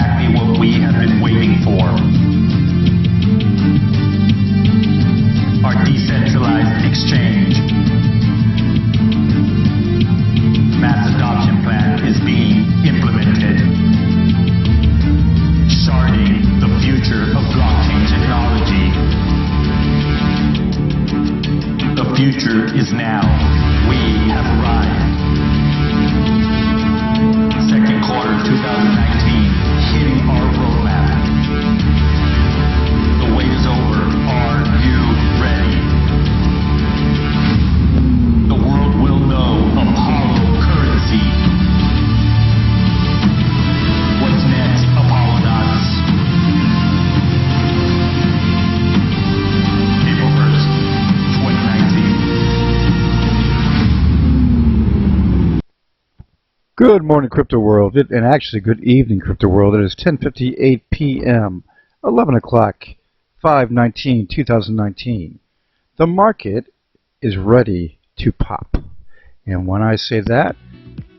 exactly what we have been waiting for. Our decentralized exchange. Mass adoption plan is being implemented. Sharding, the future of blockchain technology. The future is now. We have arrived. Second quarter 2019, hitting our roadmap. The wait is over. Are you ready? The world will know Apollo currency. What's next, Apollonauts? April 1st, 2019. Good morning, crypto world, and actually good evening, crypto world. It is 10:58 p.m., 11 o'clock, 5/19/2019. The market is ready to pop. And when I say that,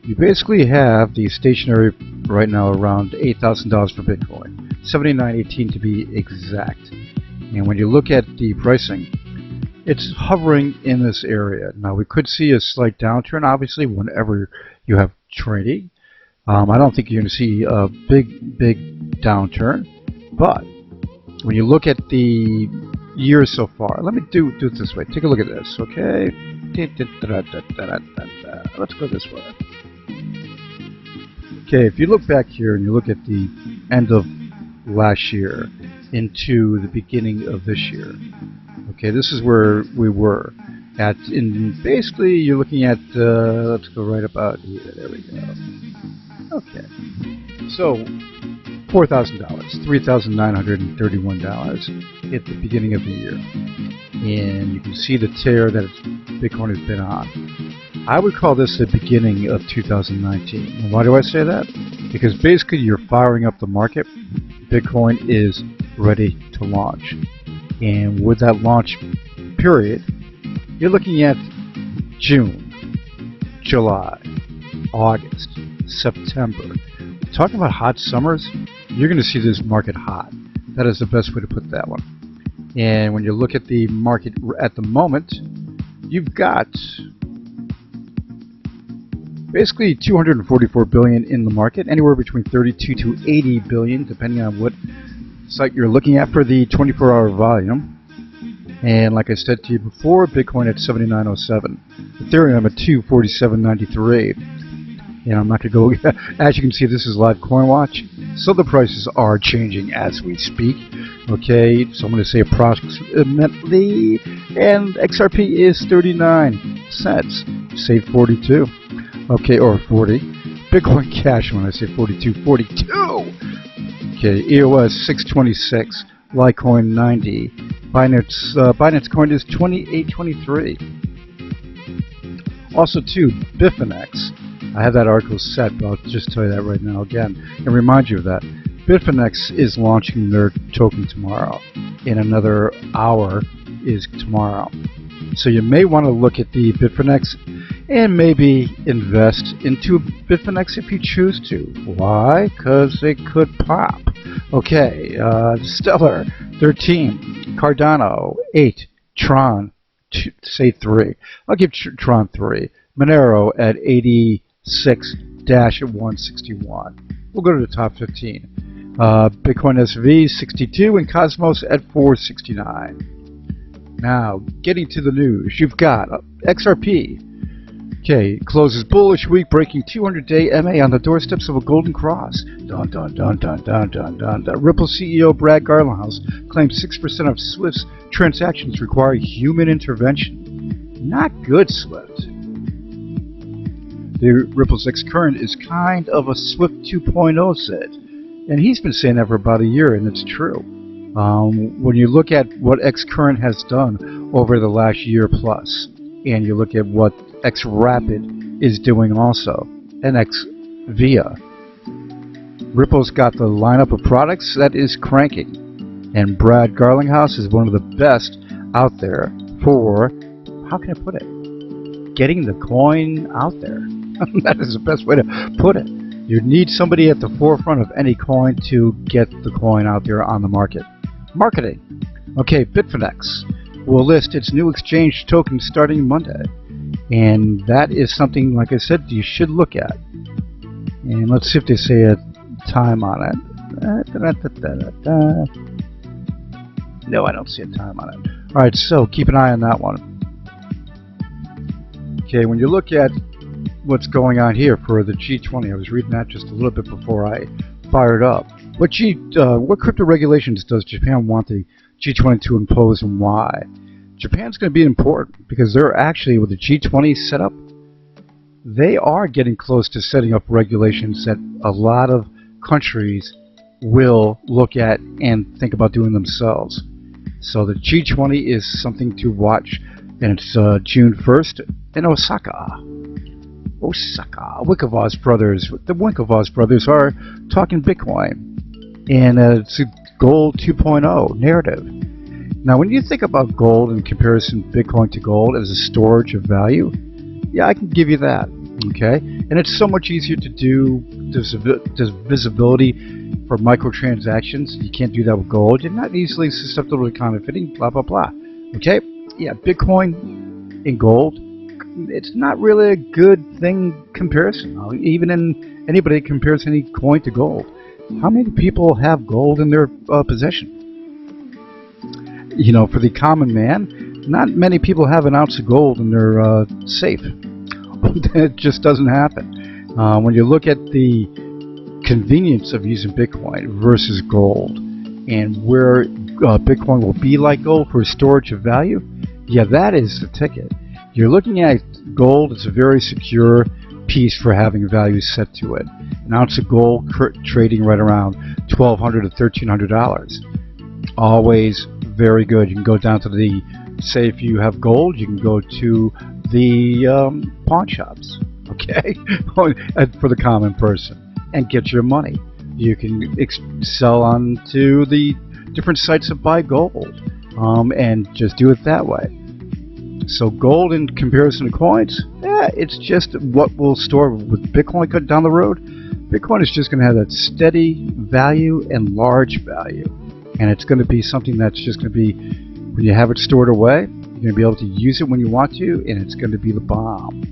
you basically have the stationary right now around $8,000 for Bitcoin, 79.18 to be exact. And when you look at the pricing, it's hovering in this area. Now, we could see a slight downturn, obviously, whenever you have trading. I don't think you're going to see a big downturn, but when you look at the years so far, let me do it this way. Take a look at this, okay? Let's go this way. Okay, if you look back here and you look at the end of last year into the beginning of this year, okay, this is where we were at. In basically, you're looking at let's go right about here. There we go. Okay, so $4,000, $3,931 at the beginning of the year, and you can see the tear that Bitcoin has been on. I would call this the beginning of 2019. And why do I say that? Because basically you're firing up the market. Bitcoin is ready to launch, and with that launch period, you're looking at June, July, August, September. Talking about hot summers, you're going to see this market hot. That is the best way to put that one. And when you look at the market at the moment, you've got basically 244 billion in the market, anywhere between 32 to 80 billion, depending on what site you're looking at for the 24-hour volume. And like I said to you before, Bitcoin at 79.07, Ethereum at 247.93. And I'm not going to go, as you can see, this is live coin watch, so the prices are changing as we speak. Okay, so I'm going to say approximately, and XRP is 39 cents, say 42, okay, or 40. Bitcoin Cash, when I say 42, 42. Okay, EOS 626, Litecoin 90, Binance Coin is 28.23. Also, too, Bitfinex. I have that article set, but I'll just tell you that right now again and remind you of that. Bitfinex is launching their token tomorrow. In another hour is tomorrow. So you may want to look at the Bitfinex and maybe invest into Bitfinex if you choose to. Why? Because it could pop. Okay, Stellar 13, Cardano 8, Tron say 3. I'll give Tron 3. Monero at 86-161. We'll go to the top 15. Bitcoin SV 62 and Cosmos at 469. Now, getting to the news, you've got XRP. Okay, closes bullish week, breaking 200-day MA on the doorsteps of a golden cross. Dun dun dun dun dun dun dun dun. Ripple CEO Brad Garlinghouse claims 6% of Swift's transactions require human intervention. Not good, Swift. The Ripple's ex-current is kind of a Swift 2.0 said. And he's been saying that for about a year, and it's true. When you look at what X-current has done over the last year plus, and you look at what X-Rapid is doing also, and X-Via, Ripple's got the lineup of products that is cranking. And Brad Garlinghouse is one of the best out there for, how can I put it, getting the coin out there. That is the best way to put it. You need somebody at the forefront of any coin to get the coin out there on the market. Marketing. Okay, Bitfinex will list its new exchange token starting Monday. And that is something, like I said, you should look at. And let's see if they say a time on it. No, I don't see a time on it. Alright, so keep an eye on that one. Okay, when you look at what's going on here for the G20, I was reading that just a little bit before I fired up. What crypto regulations does Japan want the G20 to impose, and why? Japan's going to be important because they're actually, with the G20 set up, they are getting close to setting up regulations that a lot of countries will look at and think about doing themselves. So the G20 is something to watch, and it's June 1st in Osaka. The Winklevoss brothers are talking Bitcoin, and it's a gold 2.0 narrative. Now, when you think about gold in comparison Bitcoin to gold as a storage of value, yeah, I can give you that. Okay, and it's so much easier to do. There's visibility for microtransactions. You can't do that with gold. You're not easily susceptible to counterfeiting. Blah blah blah. Okay, yeah, Bitcoin and gold, it's not really a good thing comparison. Even in anybody compares any coin to gold. How many people have gold in their possession? You know, for the common man, not many people have an ounce of gold in their safe. It just doesn't happen. When you look at the convenience of using Bitcoin versus gold, and where Bitcoin will be like gold for storage of value, yeah, that is the ticket. You're looking at gold as a very secure piece for having value set to it. An ounce of gold trading right around $1,200 to $1,300. Always very good. You can go down to the, say if you have gold, you can go to the pawn shops, okay, for the common person, and get your money. You can sell on to the different sites that buy gold, and just do it that way. So gold in comparison to coins, it's just what we'll store with Bitcoin down the road. Bitcoin is just going to have that steady value and large value, and it's going to be something that's just going to be, when you have it stored away, you're going to be able to use it when you want to, and it's going to be the bomb.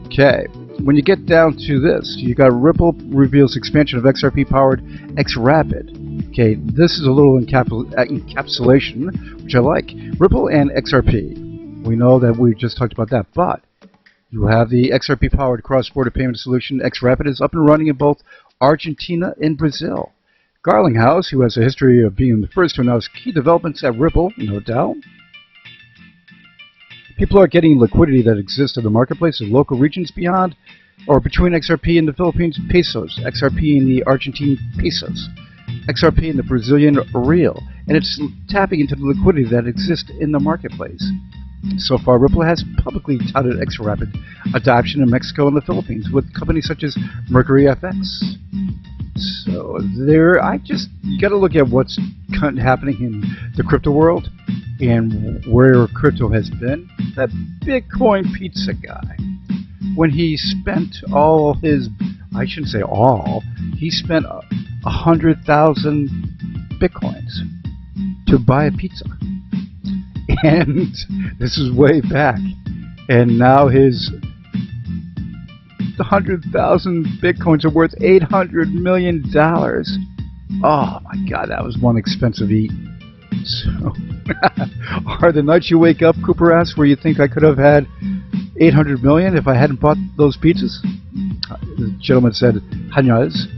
Okay, when you get down to this, you got Ripple reveals expansion of XRP-powered XRapid. Okay, this is a little encapsulation, which I like. Ripple and XRP. We know that we just talked about that, but you have the XRP-powered cross-border payment solution. XRapid is up and running in both Argentina and Brazil. Garlinghouse, who has a history of being the first to announce key developments at Ripple, no doubt. People are getting liquidity that exists in the marketplace in local regions beyond or between XRP and the Philippines pesos, XRP and the Argentine pesos, XRP and the Brazilian real, and it's tapping into the liquidity that exists in the marketplace. So far, Ripple has publicly touted XRapid adoption in Mexico and the Philippines with companies such as Mercury FX. So you got to look at what's happening in the crypto world and where crypto has been. That Bitcoin pizza guy, when he spent all his, I shouldn't say all, he spent 100,000 Bitcoins to buy a pizza. And this is way back. And now his 100,000 Bitcoins are worth $800 million. Oh my God, that was one expensive eat. So, are the nights you wake up, Cooper asks, where you think I could have had 800 million if I hadn't bought those pizzas? The gentleman said, Hanyas.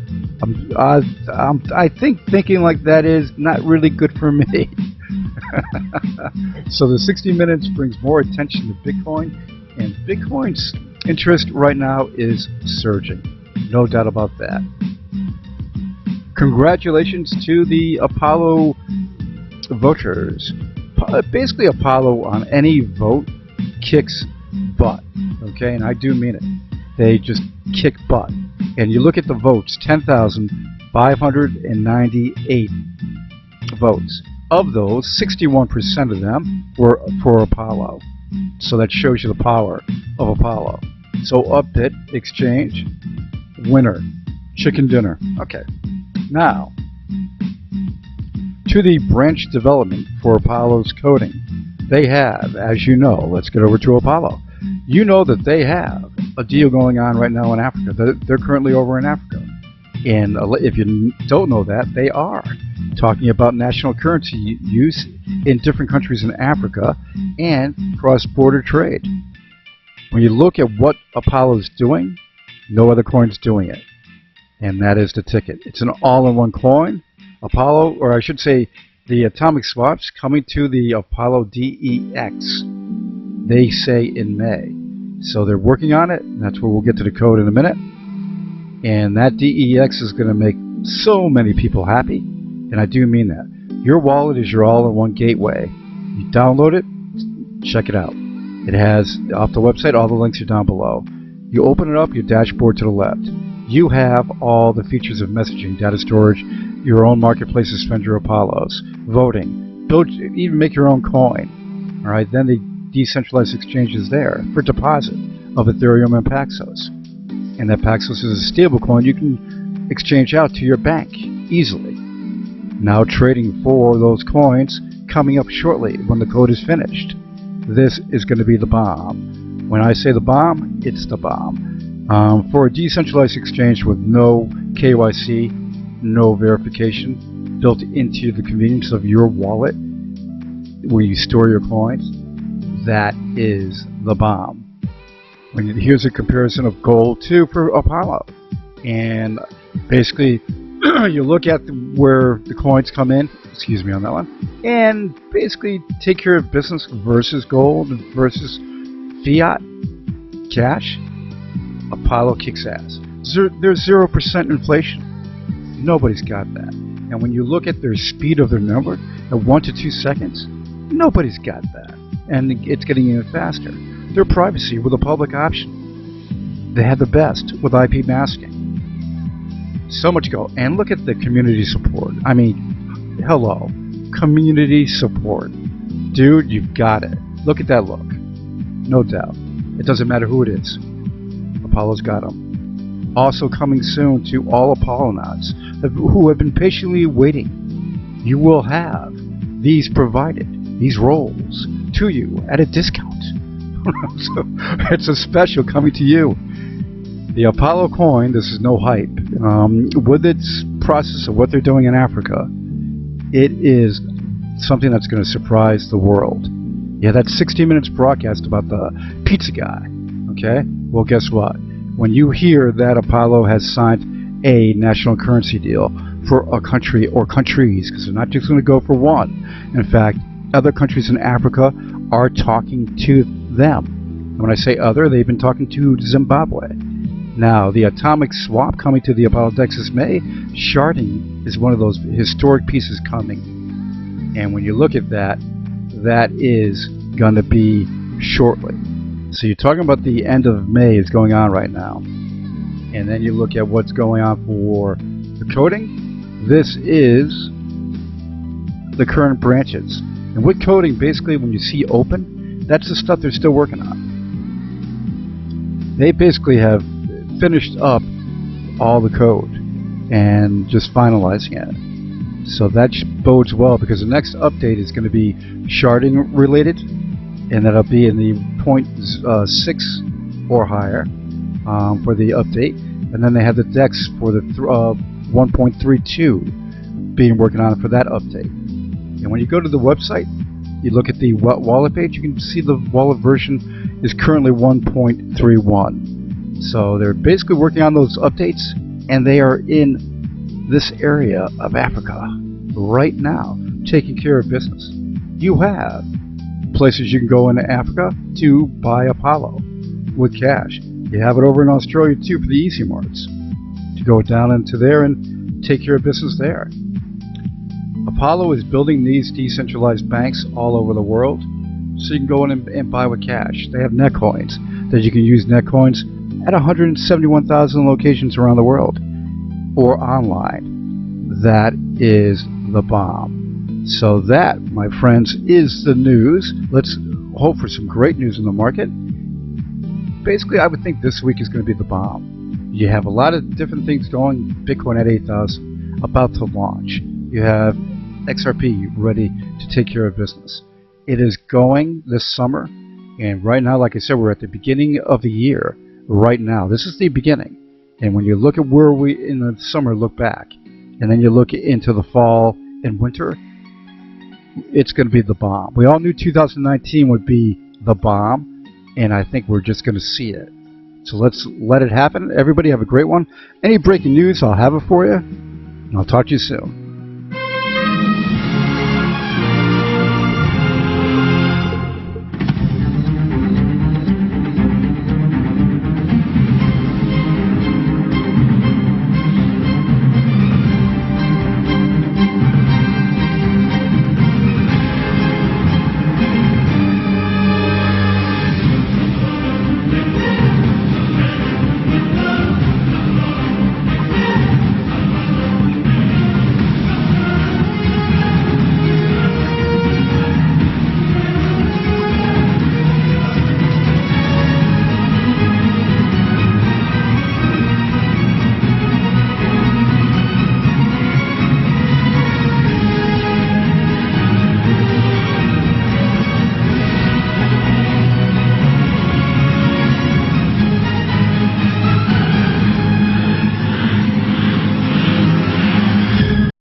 I think thinking like that is not really good for me. So the 60 Minutes brings more attention to Bitcoin, and Bitcoin's interest right now is surging. No doubt about that. Congratulations to the Apollo voters. Basically, Apollo on any vote kicks butt. Okay, and I do mean it. They just kick butt. And you look at the votes, 10,598 votes. Of those, 61% of them were for Apollo. So that shows you the power of Apollo. So Upbit Exchange, winner. Chicken dinner. Okay. Now, to the branch development for Apollo's coding. They have, as you know, let's get over to Apollo. You know that they have a deal going on right now in Africa. They're currently over in Africa. And if you don't know that, they are talking about national currency use in different countries in Africa and cross-border trade. When you look at what Apollo's doing, no other coin's doing it. And that is the ticket. It's an all-in-one coin. Apollo, or I should say, the atomic swaps coming to the Apollo DEX, they say in May. So they're working on it, and that's where we'll get to the code in a minute. And that DEX is going to make so many people happy, and I do mean that. Your wallet is your all-in-one gateway. You download it, check it out. It has, off the website, all the links are down below. You open it up, your dashboard to the left. You have all the features of messaging, data storage, your own marketplace to spend your Apollos, voting, build, even make your own coin. All right, then the decentralized exchange is there for deposit of Ethereum and Paxos. And that Paxos is a stable coin you can exchange out to your bank easily. Now trading for those coins coming up shortly when the code is finished. This is going to be the bomb. When I say the bomb, it's the bomb. For a decentralized exchange with no KYC, no verification, built into the convenience of your wallet where you store your coins, that is the bomb. Here's a comparison of gold too for Apollo. And basically, you look at where the coins come in, excuse me on that one, and basically take care of business versus gold versus fiat, cash. Apollo kicks ass. There's 0% inflation. Nobody's got that. And when you look at their speed of their number at 1 to 2 seconds, nobody's got that. And it's getting even faster. Their privacy with a public option. They have the best with IP masking. So much go. And look at the community support. I mean, hello. Community support. Dude, you've got it. Look at that look. No doubt. It doesn't matter who it is. Apollo's got them. Also coming soon to all Apollonauts who have been patiently waiting. You will have these provided, these roles, to you at a discount. So it's a special coming to you. The Apollo coin, this is no hype, with its process of what they're doing in Africa, it is something that's going to surprise the world. Yeah, that 60 minutes broadcast about the pizza guy, okay? Well, guess what? When you hear that Apollo has signed a national currency deal for a country or countries, because they're not just going to go for one. In fact, other countries in Africa are talking to them. And when I say other, they've been talking to Zimbabwe. Now, the atomic swap coming to the Apollo DEX this May, Sharding is one of those historic pieces coming. And when you look at that, that is going to be shortly. So you're talking about the end of May is going on right now. And then you look at what's going on for the coding. This is the current branches. And with coding, basically when you see open, that's the stuff they're still working on. They basically have finished up all the code and just finalizing it. So that bodes well because the next update is going to be sharding related, and that'll be in the 0.6 or higher for the update. And then they have the DEX for the 1.32 being working on for that update. And when you go to the website, you look at the wallet page, you can see the wallet version is currently 1.31. So they're basically working on those updates, and they are in this area of Africa right now, taking care of business. You have places you can go into Africa to buy Apollo with cash. You have it over in Australia too for the easy marts, to go down into there and take care of business there. Apollo is building these decentralized banks all over the world, so you can go in and buy with cash. They have netcoins that you can use netcoins at 171,000 locations around the world or online. That is the bomb. So that, my friends, is the news. Let's hope for some great news in the market. Basically, I would think this week is going to be the bomb. You have a lot of different things going. Bitcoin at 8,000, about to launch. You have XRP ready to take care of business. It is going this summer, and right now, like I said, we're at the beginning of the year. Right now, this is the beginning. And when you look at where we in the summer, look back, and then you look into the fall and winter, it's going to be the bomb. We all knew 2019 would be the bomb, and I think we're just going to see it. So let's let it happen. Everybody have a great one. Any breaking news, I'll have it for you. And I'll talk to you soon.